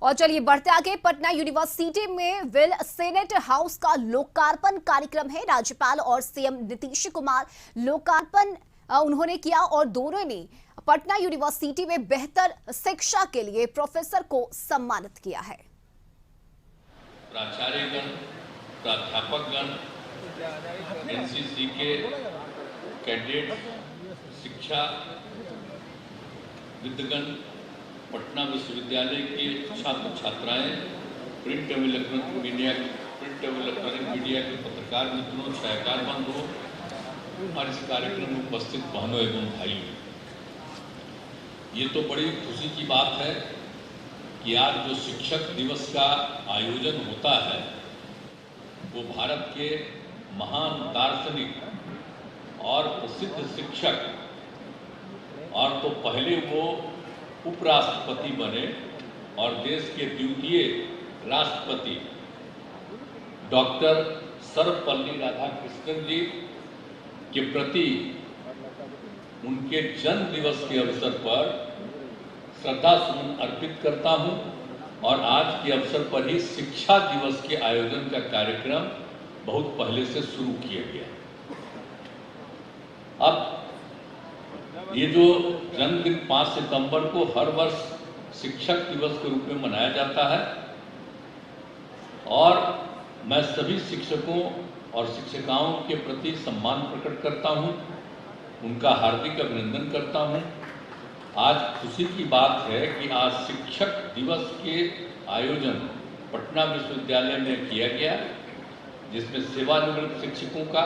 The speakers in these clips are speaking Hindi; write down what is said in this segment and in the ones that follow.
और चलिए बढ़ते आगे। पटना यूनिवर्सिटी में विल सेनेट हाउस का लोकार्पण कार्यक्रम है। राज्यपाल और सीएम नीतीश कुमार लोकार्पण उन्होंने किया और दोनों ने पटना यूनिवर्सिटी में बेहतर शिक्षा के लिए प्रोफेसर को सम्मानित किया है। प्राचार्यगण, प्राध्यापकगण, एनसीसी के कैडेट, शिक्षा विद्गण, पटना विश्वविद्यालय के छात्र छात्राएं, प्रिंट एवं इलेक्ट्रॉनिक मीडिया के पत्रकार मित्रों, छायाकार बंधुओं और इस कार्यक्रम में उपस्थित बहनों एवं भाइयों, ये तो बड़ी खुशी की बात है कि आज जो शिक्षक दिवस का आयोजन होता है वो भारत के महान दार्शनिक और प्रसिद्ध शिक्षक, और तो पहले वो उपराष्ट्रपति बने और देश के द्वितीय राष्ट्रपति डॉक्टर सर्वपल्ली राधाकृष्णन जी के प्रति उनके जन्म दिवस के अवसर पर श्रद्धा सुमन अर्पित करता हूं। और आज के अवसर पर ही शिक्षा दिवस के आयोजन का कार्यक्रम बहुत पहले से शुरू किया गया। अब ये जो जन्मदिन 5 सितंबर को हर वर्ष शिक्षक दिवस के रूप में मनाया जाता है और मैं सभी शिक्षकों और शिक्षिकाओं के प्रति सम्मान प्रकट करता हूं, उनका हार्दिक अभिनंदन करता हूं। आज खुशी की बात है कि आज शिक्षक दिवस के आयोजन पटना विश्वविद्यालय में किया गया, जिसमें सेवानिवृत्त शिक्षकों का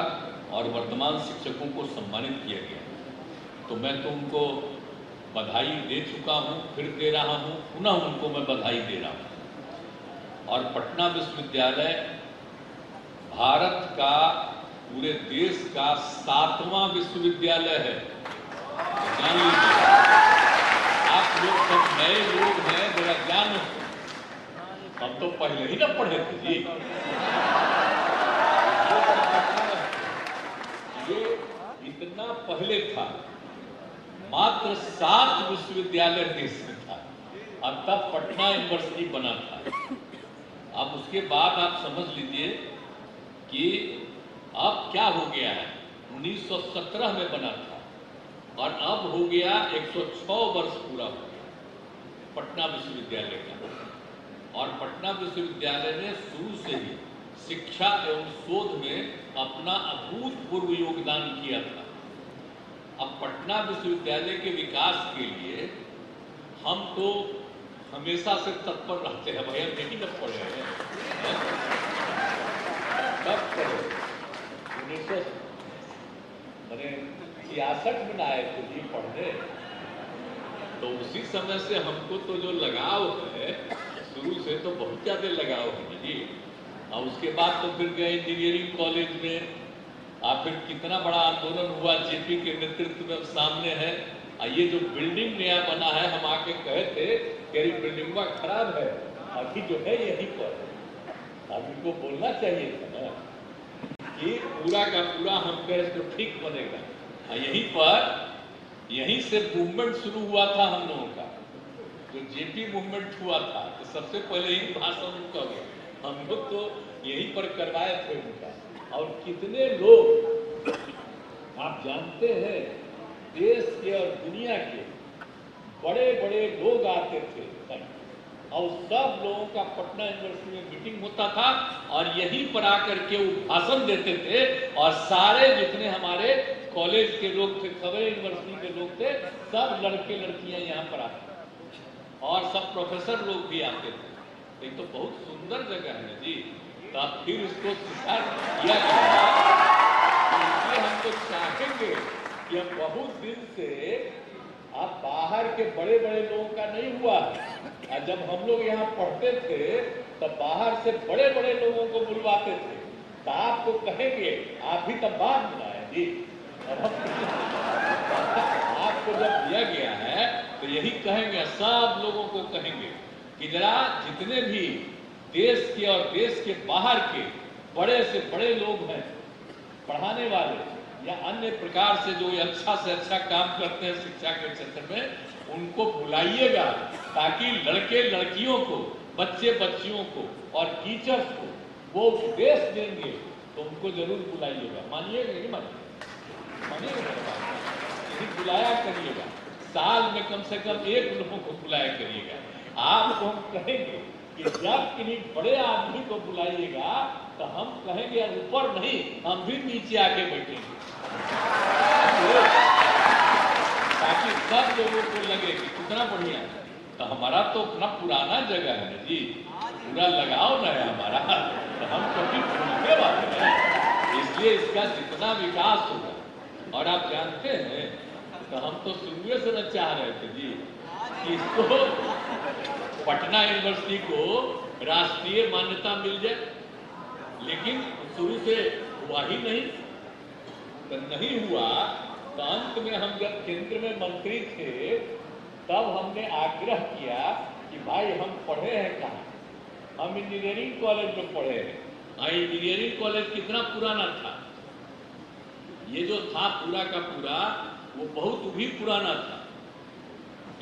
और वर्तमान शिक्षकों को सम्मानित किया गया। तो मैं तो उनको बधाई दे चुका हूं, फिर दे रहा हूं, पुनः उनको मैं बधाई दे रहा हूं। और पटना विश्वविद्यालय भारत का, पूरे देश का 7वां विश्वविद्यालय है। जान लीजिए, आप लोग सब नए लोग हैं, जरा ज्ञान हम तो पहले ही ना पढ़े थे जी। ये इतना पहले था, मात्र 7 विश्वविद्यालय देश में था और तब पटना यूनिवर्सिटी बना था। अब उसके बाद आप समझ लीजिए कि अब क्या हो गया है। 1917 में बना था और अब हो गया 106 वर्ष पूरा हो गया पटना विश्वविद्यालय का। और पटना विश्वविद्यालय ने शुरू से ही शिक्षा एवं शोध में अपना अभूतपूर्व योगदान किया था। अब पटना विश्वविद्यालय के विकास के लिए हम तो हमेशा से तत्पर रहते हैं। भैया नहीं न पढ़े हैं, कब पढ़े? 1966 में आए थे जी पढ़ने, तो उसी समय से हमको तो जो लगाव है, शुरू से तो बहुत ज्यादा लगाव है जी। और उसके बाद तो फिर गए इंजीनियरिंग कॉलेज में, और फिर कितना बड़ा आंदोलन हुआ जेपी के नेतृत्व में, सामने है। और ये जो बिल्डिंग नया बना है, हम आके कहे थे कि अरे बिल्डिंग खराब है, अभी जो है यहीं पर। अब इनको बोलना चाहिए था ना कि पूरा का पूरा हम कहे तो ठीक बनेगा। और यहीं पर, यहीं से मूवमेंट शुरू हुआ था हम लोगों का, जो जेपी मूवमेंट हुआ था, तो सबसे पहले ही भाषण उनका हुआ। हम लोग तो यहीं पर करवाए थे उनका। और कितने लोग आप जानते हैं, देश के और दुनिया के बड़े बड़े लोग आते थे और सब लोगों का पटना यूनिवर्सिटी में मीटिंग होता था और यहीं पर आकर के वो भाषण देते थे। और सारे जितने हमारे कॉलेज के लोग थे, सवेरे यूनिवर्सिटी के लोग थे, सब लड़के लड़कियां यहाँ पर आते थे और सब प्रोफेसर लोग भी आते थे। ये तो बहुत सुंदर जगह है जी। तो आप फिर इसको सुधार किया गया, इसलिए हम तो चाहेंगे कि हम बहुत दिन से, आप बाहर के बड़े बड़े लोगों का नहीं हुआ। और जब हम लोग यहाँ पढ़ते थे तब बाहर से बड़े बड़े लोगों को बुलवाते थे, तो आपको कहेंगे, आप भी तब बाद में आए जी। और आपको जब दिया गया है तो यही कहेंगे, सब लोगों को कहेंगे कि जरा जितने भी देश के और देश के बाहर के बड़े से बड़े लोग हैं, पढ़ाने वाले या अन्य प्रकार से जो अच्छा काम करते हैं शिक्षा के क्षेत्र में, उनको बुलाइएगा, ताकि लड़के लड़कियों को, बच्चे बच्चियों को और टीचर्स को वो उपदेश देंगे, तो उनको जरूर बुलाइएगा। मानिएगा नहीं मानिएगा? बुलाया करिएगा, साल में कम से कम एक लोगों को बुलाया करिएगा। आपको हम कहेंगे कि जब किन्हीं बड़े आदमी को बुलाइएगा तो हम कहेंगे ऊपर नहीं, हम भी नीचे आके बैठेंगे, ताकि सब लोगों को लगे कि कितना बढ़िया है। तो हमारा तो उतना पुराना जगह है ना जी, पूरा लगाव न है हमारा, तो हम कभी भूलने वाले हैं। इसलिए इसका जितना विकास होगा, और आप जानते हैं तो हम तो शुरू से न चाह रहे थे जी कि इसको पटना यूनिवर्सिटी को राष्ट्रीय मान्यता मिल जाए, लेकिन शुरू से हुआ ही नहीं। तो नहीं हुआ तो अंत में हम जब केंद्र में मंत्री थे तब हमने आग्रह किया कि भाई हम पढ़े हैं कहाँ, हम इंजीनियरिंग कॉलेज में पढ़े हैं। इंजीनियरिंग कॉलेज कितना पुराना था, ये जो था पूरा का पूरा वो बहुत भी पुराना था,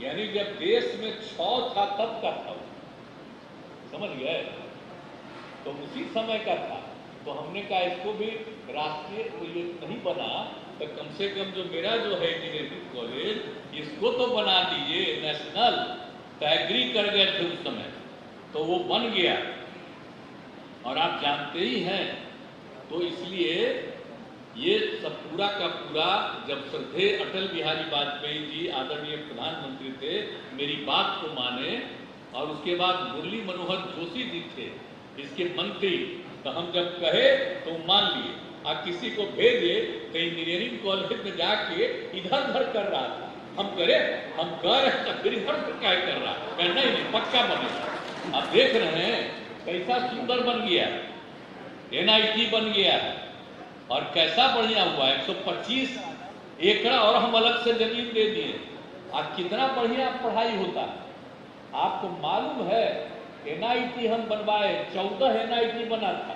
यानी जब देश में 6 था तब का था, समझ गए? तो उसी समय का था। तो हमने कहा इसको भी राष्ट्रीय ये नहीं बना तो कम से कम जो मेरा जो है इंजीनियरिंग कॉलेज इसको तो बना दीजिए नेशनल। तो एग्री कर गए थे उस समय, तो वो बन गया। और आप जानते ही हैं, तो इसलिए ये सब पूरा का पूरा, जब श्रद्धेय अटल बिहारी वाजपेयी जी आदरणीय प्रधानमंत्री थे, मेरी बात को माने, और उसके बाद मुरली मनोहर जोशी जी थे इसके मंत्री, तो हम जब कहे तो मान लिए। आप किसी को भेजे तो इंजीनियरिंग कॉलेज में जाके इधर उधर कर रहा था, हम करे हम कह रहे तो फिर इधर क्या कर रहा है, नहीं पक्का बनेगा। आप देख रहे हैं कैसा सुंदर बन गया, NIT बन गया है, और कैसा बढ़िया हुआ। 125 एकड़ और हम अलग से जमीन दे दिए, और कितना बढ़िया पढ़ाई होता है। आपको मालूम है NIT हम बनवाए, 14 NIT बना था,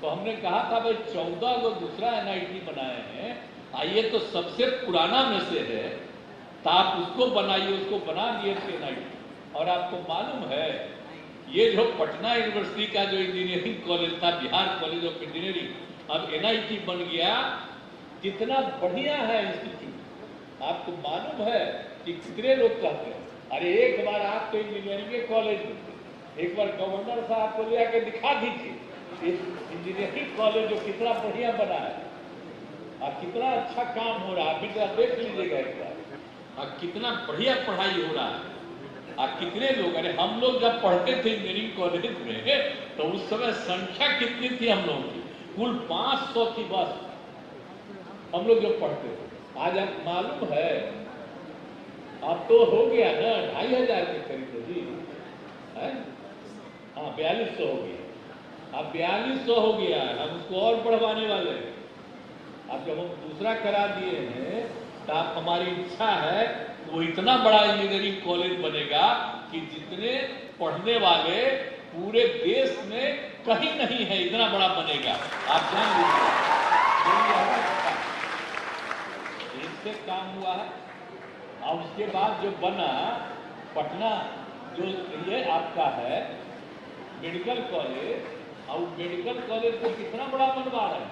तो हमने कहा था भाई 14 लोग दूसरा NIT बनाए हैं, आइए तो सबसे पुराना में से है, तो आप उसको बनाइए, उसको बना दिए थे NIT। और आपको मालूम है ये जो पटना यूनिवर्सिटी का जो इंजीनियरिंग कॉलेज था, बिहार कॉलेज ऑफ इंजीनियरिंग, अब NIT बन गया, कितना बढ़िया है इंस्टीट्यूट। आपको मालूम है कि कितने लोग कहते हैं अरे एक बार आप तो इंजीनियरिंग के कॉलेज में थे, एक बार गवर्नर साहब को ले आके दिखा दीजिए इंजीनियरिंग कॉलेज जो कितना बढ़िया बना है और कितना अच्छा काम हो रहा है। अभी तो देख लीजिएगा एक बार, और कितना बढ़िया पढ़ाई हो रहा है। और कितने लोग, अरे हम लोग जब पढ़ते थे इंजीनियरिंग कॉलेज में तो उस समय संख्या कितनी थी हम लोगों की, कुल 500 की बस हम लोग जब पढ़ते थे। आज आप मालूम है अब तो हो गया ना 2500 के करीब जी, है हाँ 4200 हो गया, अब 4200 हो गया, हम उसको और बढ़वाने वाले हैं। अब जब हम दूसरा करा दिए हैं तो आप हमारी इच्छा है वो इतना बड़ा इंजीनियरिंग कॉलेज बनेगा कि जितने पढ़ने वाले पूरे देश में कहीं नहीं है, इतना बड़ा बनेगा। आप जान लीजिए इससे काम हुआ है। और उसके बाद जो बना पटना जो ये आपका है मेडिकल कॉलेज, और मेडिकल कॉलेज को कितना बड़ा बनवा रहे हैं,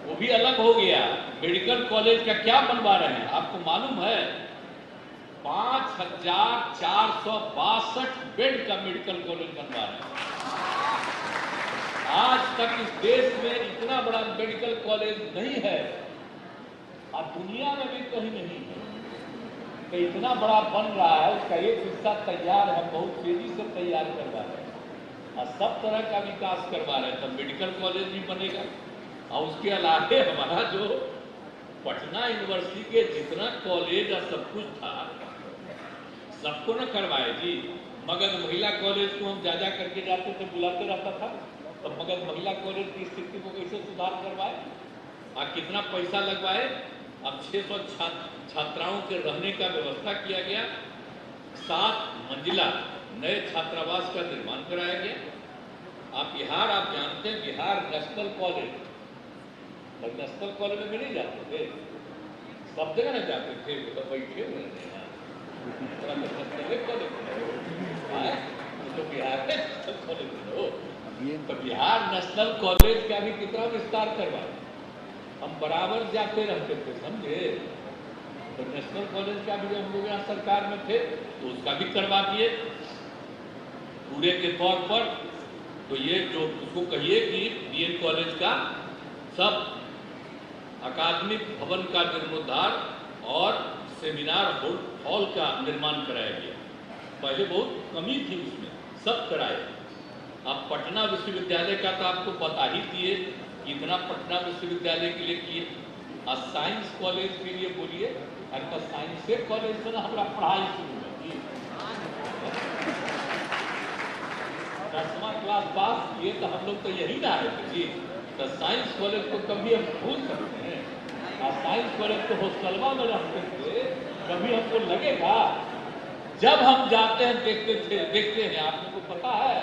वो भी अलग हो गया। मेडिकल कॉलेज का क्या बनवा रहे हैं आपको मालूम है, 5462 बेड का मेडिकल कॉलेज बनवा रहे हैं। आज तक इस देश में इतना बड़ा मेडिकल कॉलेज नहीं है, और दुनिया में भी कहीं नहीं है। तो इतना बड़ा बन रहा है, उसका एक हिस्सा तैयार है, बहुत तेजी से तैयार करवा रहे हैं, और सब तरह का विकास करवा रहे हैं। तो मेडिकल कॉलेज भी बनेगा। और उसके अलावा हमारा जो पटना यूनिवर्सिटी के जितना कॉलेज और सब कुछ था सबको न करवाए जी। मगध महिला कॉलेज को हम जा करके जाते थे, बुलाते रहता था, तो मगध महिला कॉलेज की स्थिति को कैसे सुधार करवाए और कितना पैसा लगवाए। अब 600 छात्राओं के रहने का व्यवस्था किया गया, 7 मंजिला नए छात्रावास का निर्माण कराया गया। आप जानते हैं Bihar national college, national college में नहीं जाते थे, सब जगह नहीं जाते थे, तो बैठे हुए हैं। थोड़ा नेशनल कॉलेज तो बिहार में नेशनल कॉलेज हो, तो बिहार नेशनल कॉलेज का भी कितना विस्तार करवाए। हम बराबर जाते रहते थे, समझे। तो नेशनल कॉलेज का भी हम लोग यहाँ सरकार में थे तो उसका भी करवा दिए पूरे के तौर पर। तो ये जो उसको कहिए कि बीएड कॉलेज का सब अकादमिक भवन का जीर्णोद्धार और सेमिनार हॉल का निर्माण कराया गया। पहले बहुत कमी थी उसमें, सब कराए। अब पटना विश्वविद्यालय का तो आपको बता ही दिए कि इतना पटना विश्वविद्यालय के लिए किए। और साइंस कॉलेज के लिए बोलिए, अरे तो साइंस से कॉलेज में हमारा पढ़ाई शुरू होगी। 10वां क्लास पास किए तो हम लोग तो यही ना है जी। तो साइंस कॉलेज को कभी हम भूल सकते हैं? और साइंस कॉलेज को हॉस्टलवा में रहते थे, कभी हमको लगेगा? जब हम जाते हैं देखते हैं, आप लोगों को पता है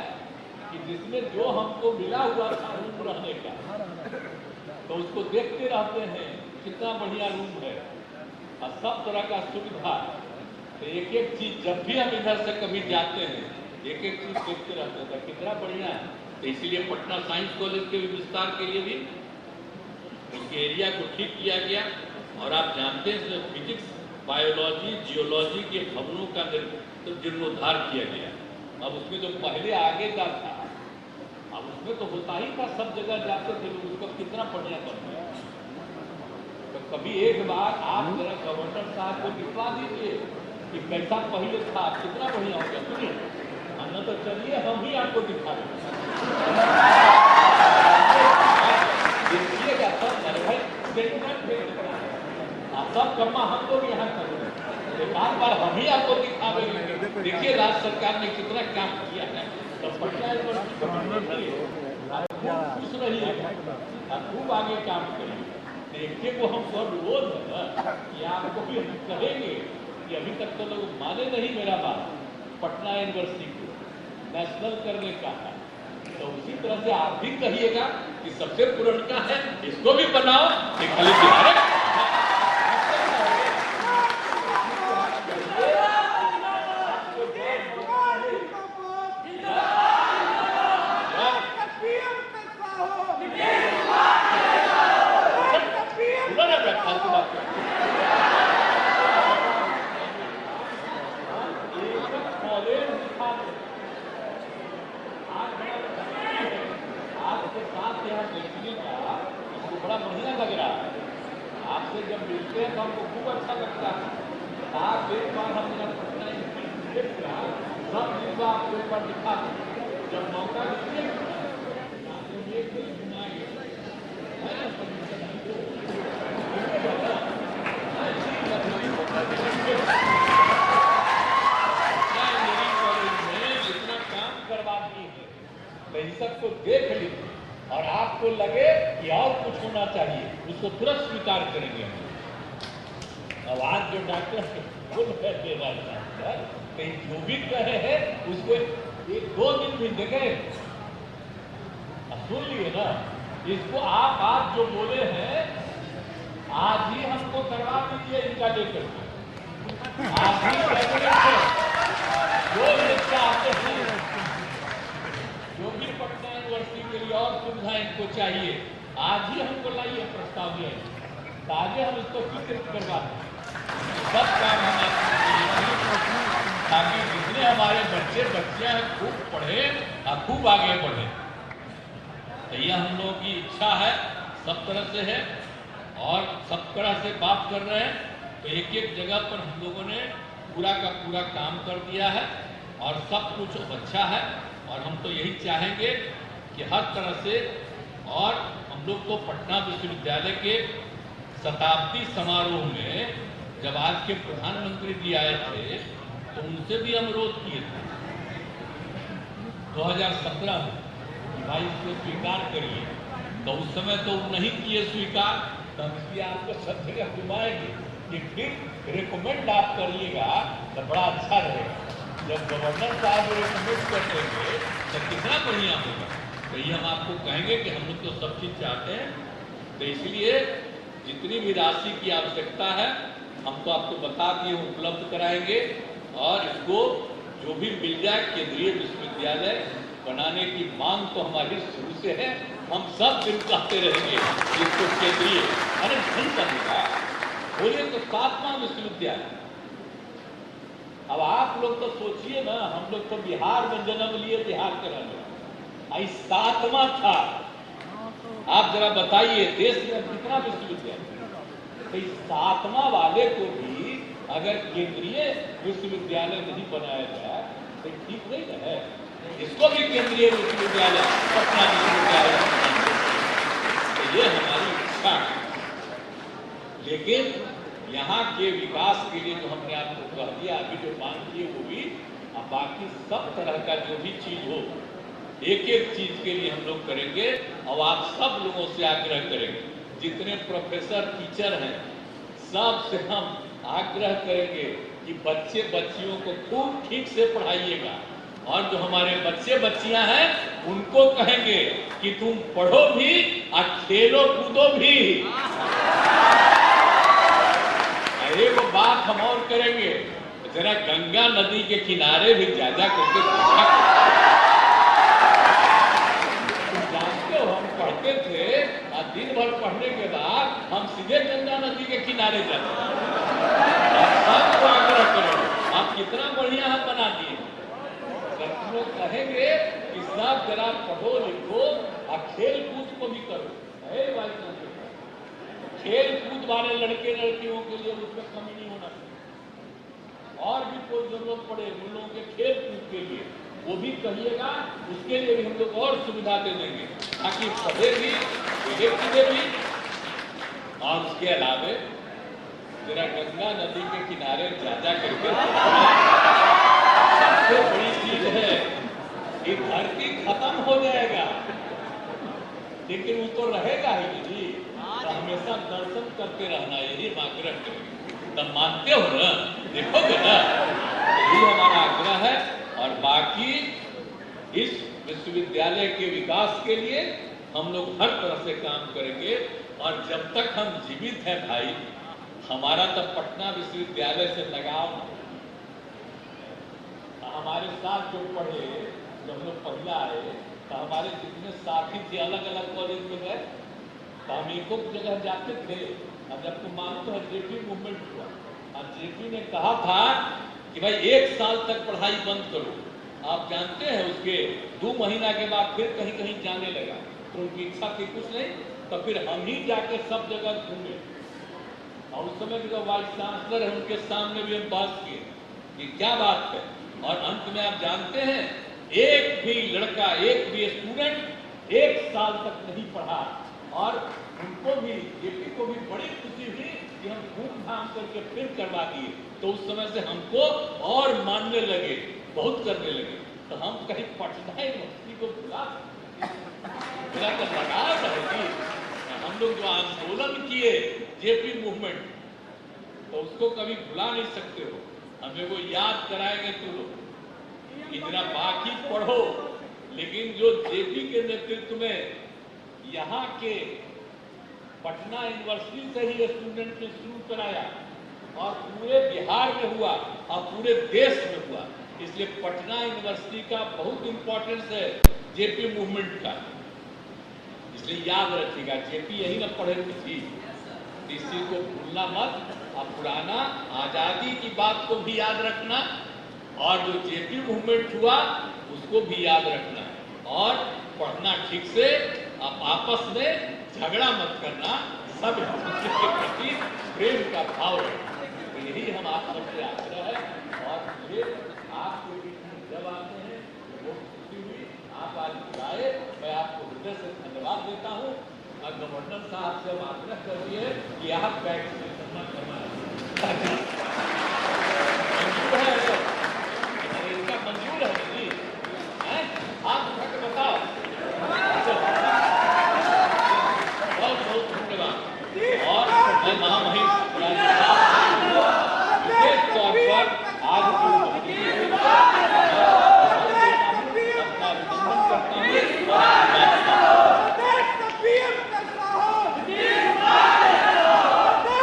कि जिसमें जो हमको मिला हुआ था रूम रहने का, तो उसको देखते रहते हैं कितना बढ़िया रूम है और सब तरह का सुविधा। तो एक एक चीज जब भी हम इधर से कभी जाते हैं एक एक चीज देखते रहते हैं कितना बढ़िया है। तो इसीलिए पटना साइंस कॉलेज के विस्तार के लिए भी उसके एरिया को ठीक किया गया। और आप जानते हैं इसमें फिजिक्स, बायोलॉजी, जियोलॉजी के भवनों का जीर्णोद्धार किया गया। अब उसमें जो पहले आगे का था, अब उसमें तो होता ही था, सब जगह जाते थे लोग, उसका कितना बढ़िया बन गया। तो कभी एक बार आप जरा गवर्नर साहब को दिखवा दीजिए कि कैसा पहले था, कितना बढ़िया हो गया। सुनिए, अन्ना तो चलिए हम ही आपको दिखा देखिएगा सब सब कमा हम लोग यहाँ करेंगे। एक आध बार हम ही आपको दिखावेंगे। देखिए राज्य सरकार ने कितना काम किया है। तो पटना खुश रहिए, खूब आगे काम करिए। देखिए वो हम सब रोज है ना कि आपको भी हम कहेंगे कि अभी तक तो लोग माने नहीं मेरा बात। पटना यूनिवर्सिटी को नेशनल करने का है, तो उसी तरह से आप भी कहिएगा कि सबसे पुराना है, इसको भी बनाओ। खाली बिहार बड़ा बढ़िया लग रहा है। आपसे जब मिलते हैं तो हमको खूब अच्छा लगता है। आप एक बार हम पटना सब चीज आपको एक बार दिखा दें, जब मौका मिले जितना काम करवा दिए हैं इन सबको देख लीजिए और आपको लगे कि और कुछ होना चाहिए, उसको तुरंत स्वीकार करेंगे हम। अब आज जो डॉक्टर बोल रहे हैं जो भी कहे हैं उसको एक दो दिन भी देखे, सुन लिए ना। इसको आप आज जो बोले हैं आज ही हमको करवा दीजिए इनका लेकर के। आज ही जो चाहते हैं, जो भी पटना यूनिवर्सिटी के लिए और सुविधा इनको चाहिए, आज ही हमको लाइए प्रस्ताव ले, आगे हम इसको स्वीकृत करवा दें। सब काम हम ताकि जितने हमारे बच्चे बच्चियां हैं खूब पढ़े और खूब आगे बढ़े। तो यह हम लोगों की इच्छा है, सब तरह से है और सब तरह से बात कर रहे हैं। तो एक एक जगह पर हम लोगों ने पूरा का पूरा काम कर दिया है और सब कुछ अच्छा है। और हम तो यही चाहेंगे कि हर तरह से, और हम लोग तो पटना विश्वविद्यालय के शताब्दी समारोह में जब आज के प्रधानमंत्री जी आए थे तो उनसे भी अनुरोध किए थे 2017 में कि भाई इसको स्वीकार करिए। तो उस समय तो नहीं किए स्वीकार, तो इसलिए आपको सब जगह घुमाएंगे कि फिर रिकमेंड आप करिएगा तो बड़ा अच्छा रहेगा। जब गवर्नर साहब रिकमेंड कर देंगे तो कितना बढ़िया होगा। तो ये हम आपको कहेंगे कि हम लोग तो सब चीज चाहते हैं। तो इसलिए जितनी भी राशि की आवश्यकता है हम तो आपको बता दिए, उपलब्ध कराएंगे। और इसको जो भी मिल जाए केंद्रीय विश्वविद्यालय बनाने की मांग तो हमारी शुरू से है। हम सब दिन कहते रहेंगे इसको केंद्रीय, अरे नहीं बनेगा बोलिए तो 7वां विश्वविद्यालय। अब आप लोग तो सोचिए ना, हम लोग तो बिहार में जन्म लिए, बिहार के रहने, 7वां था। आप जरा बताइए देश में कितना विश्वविद्यालय, तो 7वां वाले को भी अगर केंद्रीय विश्वविद्यालय नहीं बनाया जाए तो ठीक नहीं है। इसको भी केंद्रीय विश्वविद्यालय पटना विश्वविद्यालय, तो ये हमारी इच्छा है। लेकिन यहाँ के विकास के लिए जो हमने आपको कह दिया, अभी जो मांग की है वो भी, अब बाकी सब तरह का जो भी चीज हो, एक एक चीज के लिए हम लोग करेंगे। और आप सब लोगों से आग्रह करेंगे, जितने प्रोफेसर टीचर हैं सब से हम आग्रह करेंगे कि बच्चे बच्चियों को खूब ठीक से पढ़ाइएगा। और जो हमारे बच्चे बच्चियां हैं उनको कहेंगे कि तुम पढ़ो भी और खेलो कूदो भी। एक बात हम और करेंगे, जरा गंगा नदी के किनारे भी जा करके जानते हो, हम पढ़ते थे और दिन भर पढ़ने के बाद हम सीधे गंगा नदी के किनारे जाते हैं। सबको आग्रह करेंगे, आप कितना बढ़िया हम बना दिए। लोग कहेंगे कि सब जरा पढ़ो लिखो और खेल कूद को भी करो। खेल कूद वाले लड़के लड़कियों के लिए उसमें कमी नहीं होना चाहिए। और भी कोई जरूरत पड़े उन लोगों के खेल कूद के लिए वो भी कहिएगा, उसके लिए भी हम लोग और सुविधा दे देंगे ताकि पढ़े भी खेले भी। और उसके अलावे जरा गंगा नदी के किनारे जा करके सबसे बड़ी चीज है कि धरती खत्म हो जाएगा लेकिन वो तो रहेगा ही नहीं, तो हमेशा दर्शन करते रहना, यही हम आग्रह करेंगे। तब मानते हो ना, देखोगे ना, यही हमारा आग्रह है। और बाकी इस विश्वविद्यालय के विकास के लिए हम लोग हर तरह से काम करेंगे। और जब तक हम जीवित हैं भाई, हमारा तो पटना विश्वविद्यालय से लगाव। हमारे साथ जो पढ़े, जब लोग पहला आए तो हमारे जितने साथी थे अलग अलग कॉलेज में गए, तो हम एक जगह जाते थे। अब जब तुम मानते हो जेपी मूवमेंट हुआ और जेपी ने कहा था कि भाई 1 साल तक पढ़ाई बंद करो। आप जानते हैं उसके 2 महीना के बाद फिर कहीं कहीं जाने लगा, तो उनकी इच्छा थी कुछ नहीं, तो फिर हम ही जाके सब जगह घूमे। और उस समय जो वाइस चांसलर है उनके सामने भी हम बात किए कि क्या बात है। और अंत में आप जानते हैं एक भी लड़का, एक भी स्टूडेंट 1 साल तक नहीं पढ़ा। और उनको भी, जेपी को भी बड़ी खुशी हुई कि हम धूमधाम करके फिर करवा दिए। तो उस समय से हमको और मानने लगे, बहुत करने लगे। तो हम कहीं पटना यूनिवर्सिटी को बुला कर लगा रहेगी। हम लोग जो आंदोलन किए जेपी मूवमेंट, तो उसको कभी भुला नहीं सकते हो। हमें वो याद कराएंगे तुम लोग कि जरा बाकी पढ़ो। लेकिन जो जेपी के नेतृत्व में यहाँ के पटना यूनिवर्सिटी से ही स्टूडेंट ने शुरू कराया और पूरे बिहार में हुआ और पूरे देश में हुआ, इसलिए पटना यूनिवर्सिटी का बहुत इंपॉर्टेंस है जेपी मूवमेंट का। इसलिए याद रखिएगा, जेपी यही ना पढ़े थी, इस चीज को भूलना मत। और पुराना आजादी की बात को भी याद रखना, और जो जेपी मूवमेंट हुआ उसको भी याद रखना, और पढ़ना ठीक से। आप आपस में झगड़ा मत करना, सब एक दूसरे के प्रति प्रेम का भाव रखना। तो यही हम आप सबसे आग्रह है। और मुझे आपके बीच में जब आते हैं वो खुशी हुई, आप आज बुलाए, मैं आपको हृदय से धन्यवाद देता हूँ। और गवर्नर साहब से हम आग्रह कर दिए कि आप वैक्सीनेशन करवाएं।